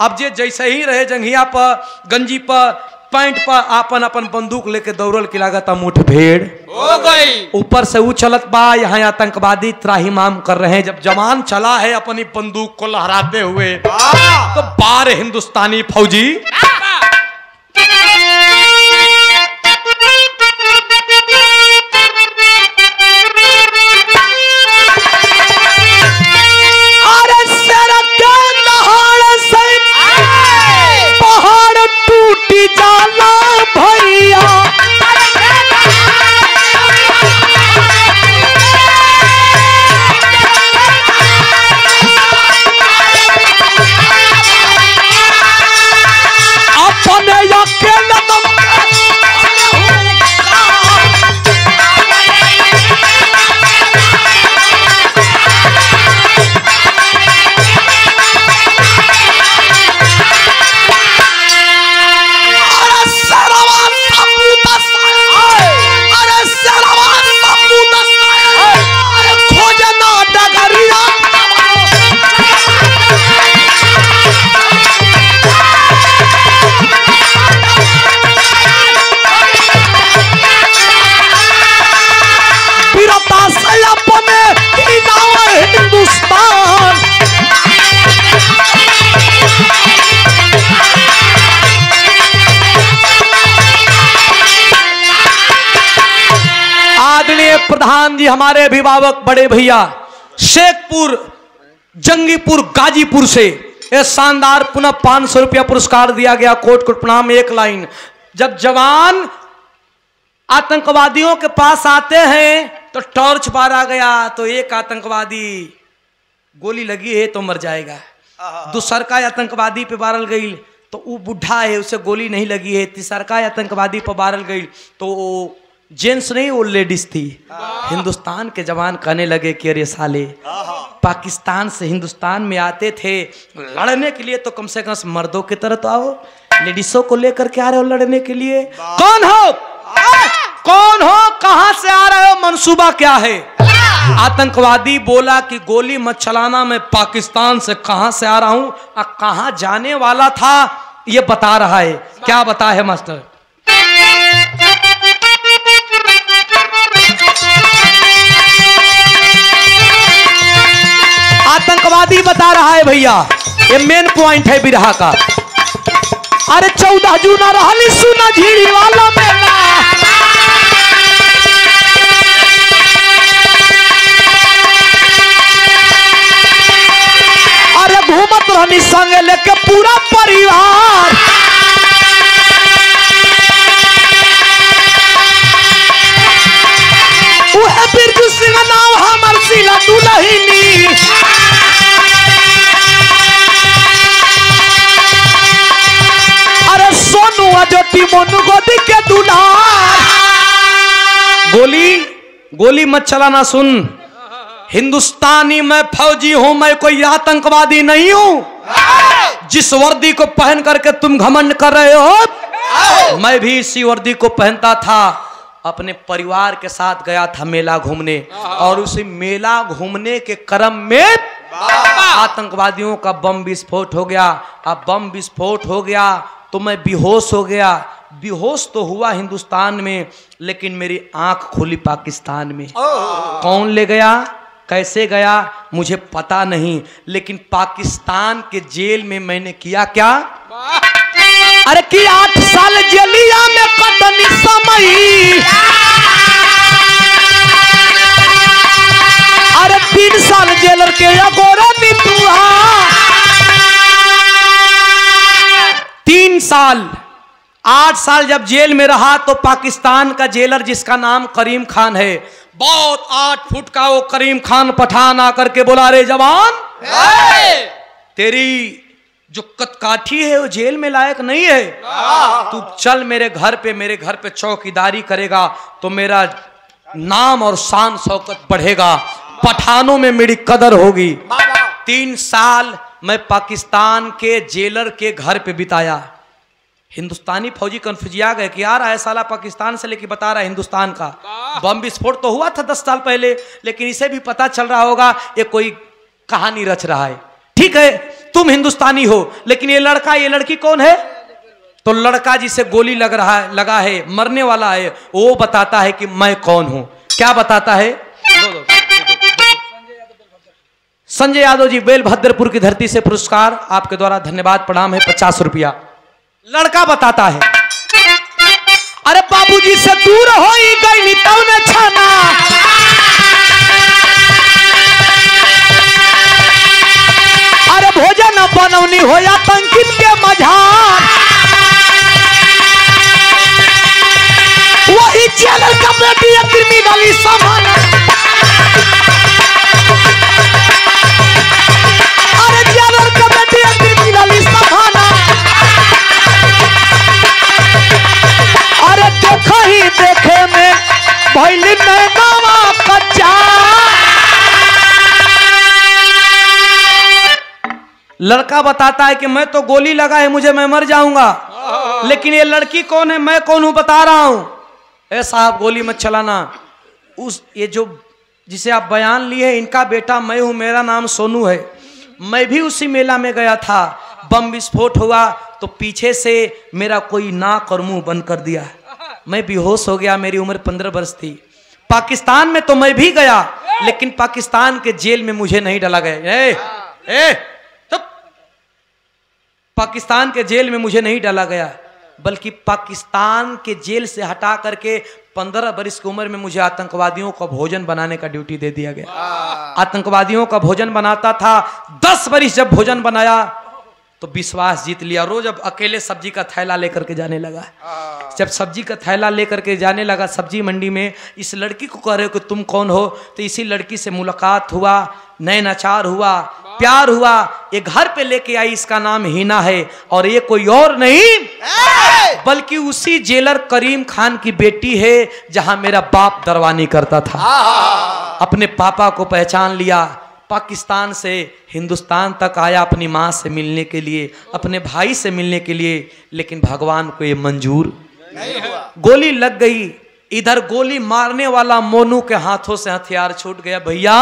Speaker 1: अब जे जैसे ही रहे जंघिया पर, गंजी पर, पैंट पर अपन अपन बंदूक लेके दौड़ल की लागत मुठभेड़
Speaker 2: हो गई।
Speaker 1: ऊपर से उछलत बा, यहाँ आतंकवादी त्राहिमाम कर रहे हैं। जब जवान चला है अपनी बंदूक को लहराते हुए तो 12 हिंदुस्तानी फौजी जाला भैया, अपने अकेले हिंदुस्तान। आदरणीय प्रधान जी, हमारे अभिभावक बड़े भैया शेखपुर, जंगीपुर, गाजीपुर से ये शानदार पुनः 500 रुपया पुरस्कार दिया गया। कोट कोट प्रणाम। एक लाइन, जब जवान आतंकवादियों के पास आते हैं तो टॉर्च मारा गया तो एक आतंकवादी गोली लगी है तो मर जाएगा, दूसर का आतंकवादी पे मारल गई तो वो बुढ़ा है, उसे गोली नहीं लगी है, तीसरका आतंकवादी पर मारल गई तो वो जेंट्स नहीं वो लेडीज थी। हिंदुस्तान के जवान कहने लगे कि अरे साले पाकिस्तान से हिंदुस्तान में आते थे लड़ने के लिए तो कम से कम मर्दों की तरह तो आओ, लेडीजों को लेकर के आ रहे हो लड़ने के लिए? कौन हो, कौन हो, कहां से आ रहे हो, मंसूबा क्या है? आतंकवादी बोला कि गोली मत चलाना, मैं पाकिस्तान से कहां से आ रहा हूं और कहां जाने वाला था ये बता रहा है। क्या बता है मास्टर? आतंकवादी बता रहा है भैया, ये मेन पॉइंट है बिरहा का। अरे 14 जून रहली सुना झीड़ी वाला मेला, अरे घूमत रहनी संगे लेके पूरा परिवार, उहे बिरजू सिंह नाम हमर सिला दुलहिनी, अरे सोनू अजोटी मोनू गोदी के दुलार। गोली मत चलाना, सुन, हिंदुस्तानी मैं फौजी हूं, मैं कोई आतंकवादी नहीं हूं। जिस वर्दी को पहन करके तुम घमंड कर रहे हो, मैं भी इसी वर्दी को पहनता था, अपने परिवार के साथ गया था मेला घूमने, और उसी मेला घूमने के क्रम में आतंकवादियों का बम विस्फोट हो गया। अब बम विस्फोट हो गया तो मैं बेहोश हो गया। बेहोश तो हुआ हिंदुस्तान में, लेकिन मेरी आंख खुली पाकिस्तान में। कौन ले गया, कैसे गया मुझे पता नहीं, लेकिन पाकिस्तान के जेल में मैंने किया क्या? अरे कि 8 साल जेलिया में कटनी समय, अरे 3 साल जेलर के अगोरा नितुआ, 3 साल 8 साल जब जेल में रहा तो पाकिस्तान का जेलर जिसका नाम करीम खान है, बहुत 8 फुट का वो करीम खान पठान आकर के बोला, रे जवान तेरी जो कतकाठी है वो जेल में लायक नहीं है, तू चल मेरे घर पे चौकीदारी करेगा तो मेरा नाम और शान शौकत बढ़ेगा, पठानों में मेरी कदर होगी। 3 साल मैं पाकिस्तान के जेलर के घर पे बिताया। हिंदुस्तानी फौजी कंफ्यूजिया गए कि यार ऐसा साला पाकिस्तान से लेके बता रहा है हिंदुस्तान का। बम विस्फोट तो हुआ था 10 साल पहले, लेकिन इसे भी पता चल रहा होगा ये कोई कहानी रच रहा है। ठीक है तुम हिंदुस्तानी हो, लेकिन ये लड़का ये लड़की कौन है? तो लड़का जिसे गोली लगा है मरने वाला है, वो बताता है कि मैं कौन हूं। क्या बताता है? संजय यादव जी, बेलभद्रपुर की धरती से पुरस्कार आपके द्वारा धन्यवाद प्रणाम है, 50 रुपया। लड़का बताता है, अरे बाबूजी से दूर हो गई तौने छाना, अरे भोजन बनौनी हो या पंकित के मझार, वही जेलर का बेटी क्रिमिनली समान, अरे जेलर का बेटी क्रिमिनली समान, अरे देखा ही देखे में भैली में नवा कच्चा। लड़का बताता है कि मैं तो गोली लगा है मुझे, मैं मर जाऊंगा, लेकिन ये लड़की कौन है, मैं कौन हूं बता रहा हूं। ए साहब गोली मत चलाना, उस ये जो जिसे आप बयान लिए हैं इनका बेटा मैं हूं, मेरा नाम सोनू है। मैं भी उसी मेला में गया था, बम विस्फोट हुआ तो पीछे से मेरा कोई नाक और मुंह बंद कर दिया, मैं बेहोश हो गया। मेरी उम्र 15 वर्ष थी। पाकिस्तान में तो मैं भी गया, लेकिन पाकिस्तान के जेल में मुझे नहीं डाला गया। पाकिस्तान के जेल में मुझे नहीं डाला गया, बल्कि पाकिस्तान के जेल से हटा करके 15 वर्ष की उम्र में मुझे आतंकवादियों का भोजन बनाने का ड्यूटी दे दिया गया। आतंकवादियों का भोजन बनाता था। 10 वर्ष जब भोजन बनाया तो विश्वास जीत लिया। रोज अब अकेले सब्जी का थैला लेकर के जाने लगा। जब सब्जी का थैला लेकर के जाने लगा सब्जी मंडी में, इस लड़की को कह रहे हो कि तुम कौन हो, तो इसी लड़की से मुलाकात हुआ, नैनाचार हुआ। प्यार हुआ, ये घर पे लेके आई, इसका नाम हिना है और ये कोई और नहीं बल्कि उसी जेलर करीम खान की बेटी है जहां मेरा बाप दरवानी करता था। अपने पापा को पहचान लिया, पाकिस्तान से हिंदुस्तान तक आया अपनी माँ से मिलने के लिए, अपने भाई से मिलने के लिए, लेकिन भगवान को ये मंजूर नहीं हुआ। गोली लग गई, इधर गोली मारने वाला मोनू के हाथों से हथियार छूट गया। भैया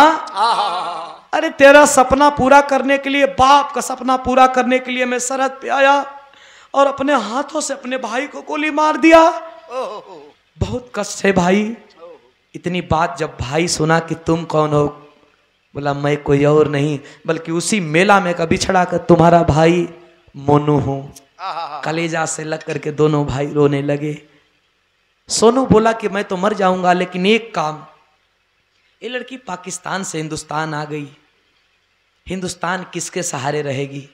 Speaker 1: अरे तेरा सपना पूरा करने के लिए, बाप का सपना पूरा करने के लिए मैं सरहद पे आया और अपने हाथों से अपने भाई को गोली मार दिया। बहुत कष्ट है भाई। इतनी बात जब भाई सुना कि तुम कौन हो, बोला मैं कोई और नहीं बल्कि उसी मेला में कभी छड़ा कर तुम्हारा भाई मोनू हूं। कलेजा से लग करके दोनों भाई रोने लगे। सोनू बोला कि मैं तो मर जाऊंगा, लेकिन एक काम, ये लड़की पाकिस्तान से हिंदुस्तान आ गई, हिंदुस्तान किसके सहारे रहेगी?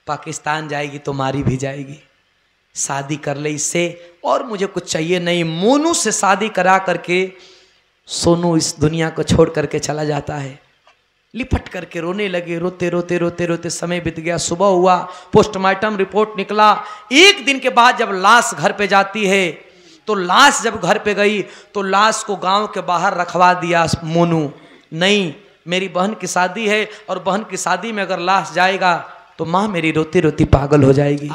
Speaker 1: पाकिस्तान जाएगी तो मारी भी जाएगी। शादी कर ले इससे, और मुझे कुछ चाहिए नहीं। मोनू से शादी करा करके सोनू इस दुनिया को छोड़ करके चला जाता है। लिपट करके रोने लगे। रोते रोते रोते रोते समय बीत गया। सुबह हुआ, पोस्टमार्टम रिपोर्ट निकला। एक दिन के बाद जब लाश घर पे जाती है, तो लाश जब घर पे गई तो लाश को गांव के बाहर रखवा दिया मोनू। नहीं, मेरी बहन की शादी है और बहन की शादी में अगर लाश जाएगा तो माँ मेरी रोती रोती पागल हो जाएगी।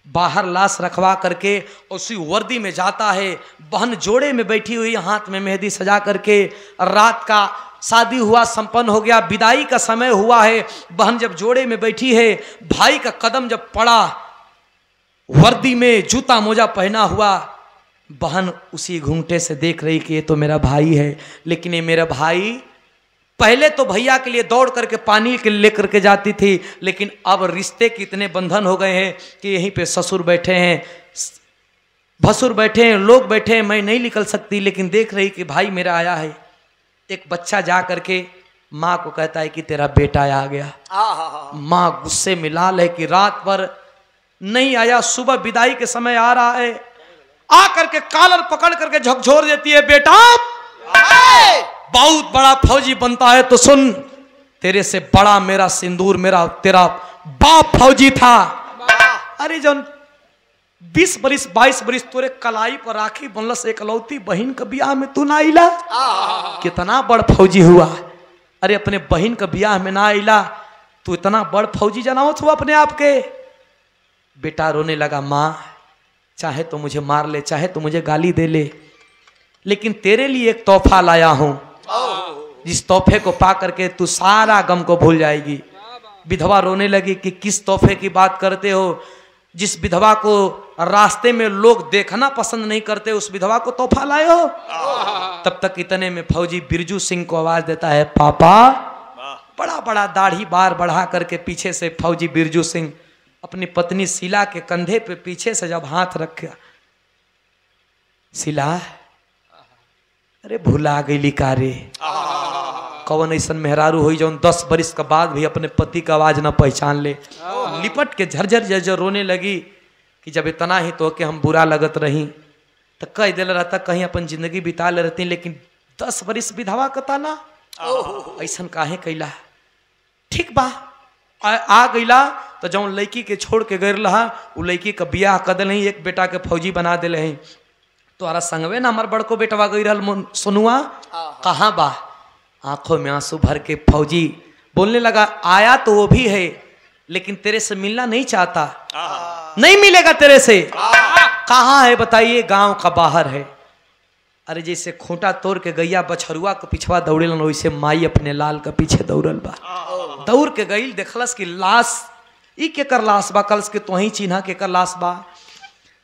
Speaker 1: बाहर लाश रखवा करके उसी वर्दी में जाता है। बहन जोड़े में बैठी हुई, हाथ में मेहंदी सजा करके। रात का शादी हुआ, संपन्न हो गया, विदाई का समय हुआ है। बहन जब जोड़े में बैठी है, भाई का कदम जब पड़ा, वर्दी में जूता मोजा पहना हुआ, बहन उसी घूंघटे से देख रही कि ये तो मेरा भाई है। लेकिन ये मेरा भाई, पहले तो भैया के लिए दौड़ करके पानी के लेकर के जाती थी, लेकिन अब रिश्ते के इतने बंधन हो गए हैं कि यहीं पे ससुर बैठे हैं, भसुर बैठे हैं, लोग बैठे हैं, मैं नहीं निकल सकती, लेकिन देख रही कि भाई मेरा आया है। एक बच्चा जा करके माँ को कहता है कि तेरा बेटा आ गया। माँ गुस्से में लाल है कि रात भर नहीं आया, सुबह विदाई के समय आ रहा है। आ करके कॉलर पकड़ करके झकझोर देती है, बेटा बहुत बड़ा फौजी बनता है तो सुन, तेरे से बड़ा मेरा सिंदूर, मेरा तेरा बाप फौजी था। अरे जन 20 बरिस 22 बरिस तोरे कलाई पर राखी बनलस, एकलौती बहन का ब्याह में तू ना आइला, कितना बड़ फौजी हुआ। अरे अपने बहन का ब्याह में ना आइला, तू इतना बड़ फौजी जनावत हुआ अपने आप के। बेटा रोने लगा, माँ चाहे तो मुझे मार ले, चाहे तो मुझे गाली दे ले, लेकिन तेरे लिए एक तोहफा लाया हूं, जिस तोहफे को पा करके तू सारा गम को भूल जाएगी। विधवा रोने लगी कि किस तोहफे की बात करते हो? जिस विधवा को रास्ते में लोग देखना पसंद नहीं करते, उस विधवा को तोहफा लाए हो। तब तक इतने में फौजी बिरजू सिंह को आवाज देता है, पापा। बड़ा बड़ा दाढ़ी बार बढ़ा करके पीछे से फौजी बिरजू सिंह अपनी पत्नी शीला के कंधे पे पीछे से जब हाथ रखा, शीला अरे भुला गई का रे, कौन ऐसा मेहरारू हुई जो 10 बरिस के बाद भी अपने पति का आवाज न पहचान ले। लिपट के झरझर झरझर रोने लगी कि जब इतना ही तो कि हम बुरा लगत रही तो कह दिल रहता, कहीं अपन जिंदगी बिता ले रहती, लेकिन 10 बरिस विधवा कताना ऐसा काहे कैला। ठीक बा, आ गईला तो जौन लड़की के छोड़ के गए रहा, वो लड़की का बियाह कर दिल, एक बेटा के फौजी बना दिले हैं। तोहरा संगवे ना हमार बड़को बेटवा गई रहल सोनुआ, कहाँ बा? आंखों में आंसू भर के फौजी बोलने लगा, आया तो वो भी है लेकिन तेरे से मिलना नहीं चाहता, नहीं मिलेगा तेरे से। कहाँ है बताइए? गांव का बाहर है। अरे जैसे खूंटा तोड़ के गैया बछरुआ के पिछवा दौड़ेलन, वैसे माई अपने लाल के पीछे दौड़ल बा। दौड़ के गई, देखलस कि लाश ई केकर लाश बा, कलस के तो ही चिन्हा केकर लाश बा।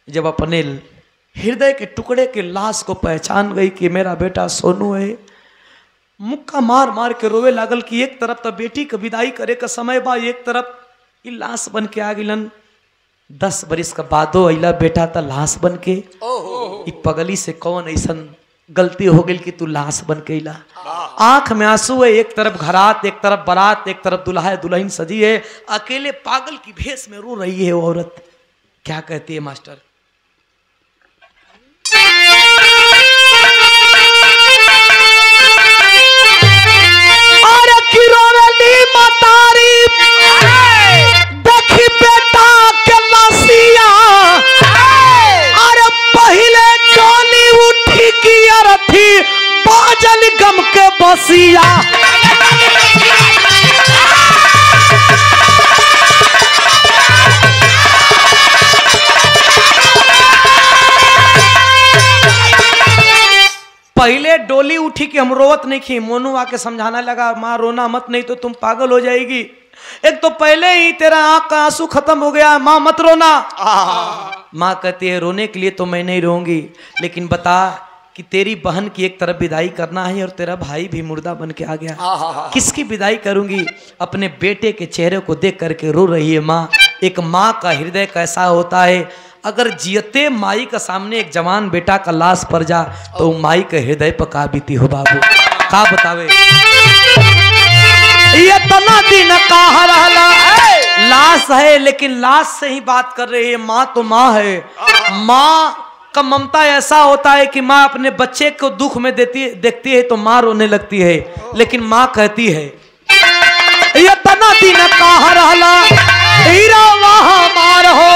Speaker 1: जब अपने हृदय के टुकड़े के लाश को पहचान गई कि मेरा बेटा सोनू है, मुक्का मार मार के रोवे लागल कि एक तरफ तो बेटी के विदाई करे का समय बा, एक तरफ ई लाश बन के आ गिलन। 10 बरिस का बादो अइला बेटा त लाश बन के। ई पगली से कौन ऐसा गलती हो गई कि तू लाश बन के अइला? आंख में आंसू है, एक तरफ घरात, एक तरफ बारात, एक तरफ दुल्हा दुल्हन सजी है, अकेले पागल की भेष में रो रही है वो औरत। क्या कहती है मास्टर? अरे कि रोवे बसिया। पहले डोली उठी कि हम रोवत नहीं थी, मोनू आके समझाना लगा माँ रोना मत, नहीं तो तुम पागल हो जाएगी। एक तो पहले ही तेरा आंख का आंसू खत्म हो गया, माँ मत रोना। माँ कहती है रोने के लिए तो मैं नहीं रोऊंगी, लेकिन बता कि तेरी बहन की एक तरफ विदाई करना है और तेरा भाई भी मुर्दा बन के आ गया, किसकी विदाई करूंगी? अपने बेटे के चेहरे को देख करके रो रही है माँ। एक माँ का हृदय कैसा होता है, अगर जियते माई का सामने एक जवान बेटा का लाश पड़ जा तो माई के हृदय पर का बीती हो बाबू, का बतावे। ये तना दिन कहा रहला, लाश है लेकिन लाश से ही बात कर रही है। माँ तो माँ है, माँ का ममता ऐसा होता है कि माँ अपने बच्चे को दुख में देखती है तो माँ रोने लगती है, लेकिन माँ कहती है ये तना दिन कहा रहला, हीरा वहाँ मार हो,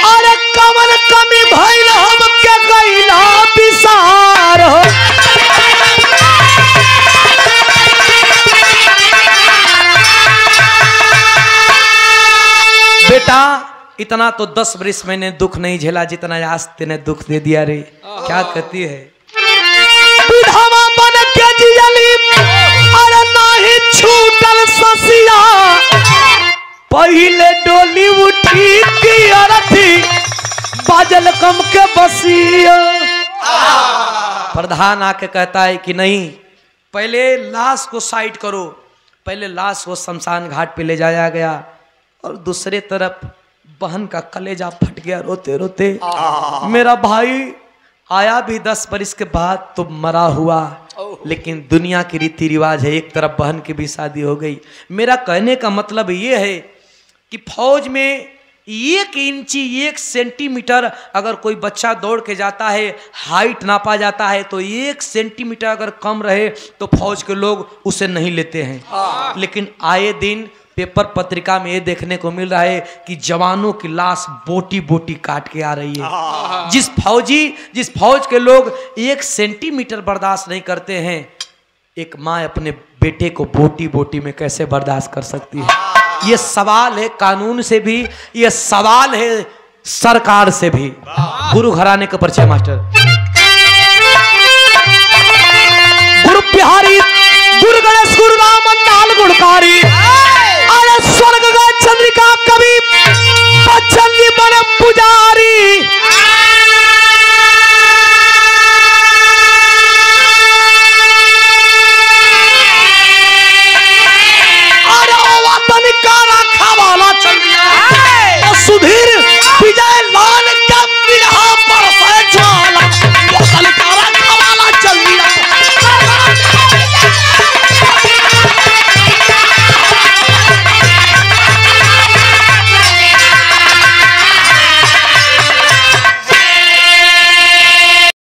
Speaker 1: अरे कमर कमी भइल हम के गइला बिसार हो। बेटा इतना तो 10 वर्ष मैंने दुख नहीं झेला जितना आज तेने दुख दे दिया रे। क्या कहती है, विधवा बन के जियली, अरे नहीं छूटल ससिया, पहले डोली उठी की अरथी, बाजल कम के बसिया। प्रधान आके कहता है कि नहीं, पहले लाश को साइड करो। पहले लाश को शमशान घाट पे ले जाया गया और दूसरे तरफ बहन का कलेजा फट गया रोते रोते। मेरा भाई आया भी 10 वर्ष के बाद तो मरा हुआ, लेकिन दुनिया की रीति रिवाज है, एक तरफ बहन की भी शादी हो गई। मेरा कहने का मतलब ये है कि फौज में 1 इंची 1 सेंटीमीटर अगर कोई बच्चा दौड़ के जाता है, हाइट नापा जाता है तो 1 सेंटीमीटर अगर कम रहे तो फौज के लोग उसे नहीं लेते हैं। लेकिन आए दिन पेपर पत्रिका में ये देखने को मिल रहा है कि जवानों की लाश बोटी बोटी काट के आ रही है। जिस फौज के लोग 1 सेंटीमीटर बर्दाश्त नहीं करते हैं, एक माँ अपने बेटे को बोटी बोटी में कैसे बर्दाश्त कर सकती है? ये सवाल है कानून से भी, ये सवाल है सरकार से भी। गुरु घराने का परिचय मास्टर गुरु बिहारी, गुरु गणेश, गुरु राम, नाल गुणकारी।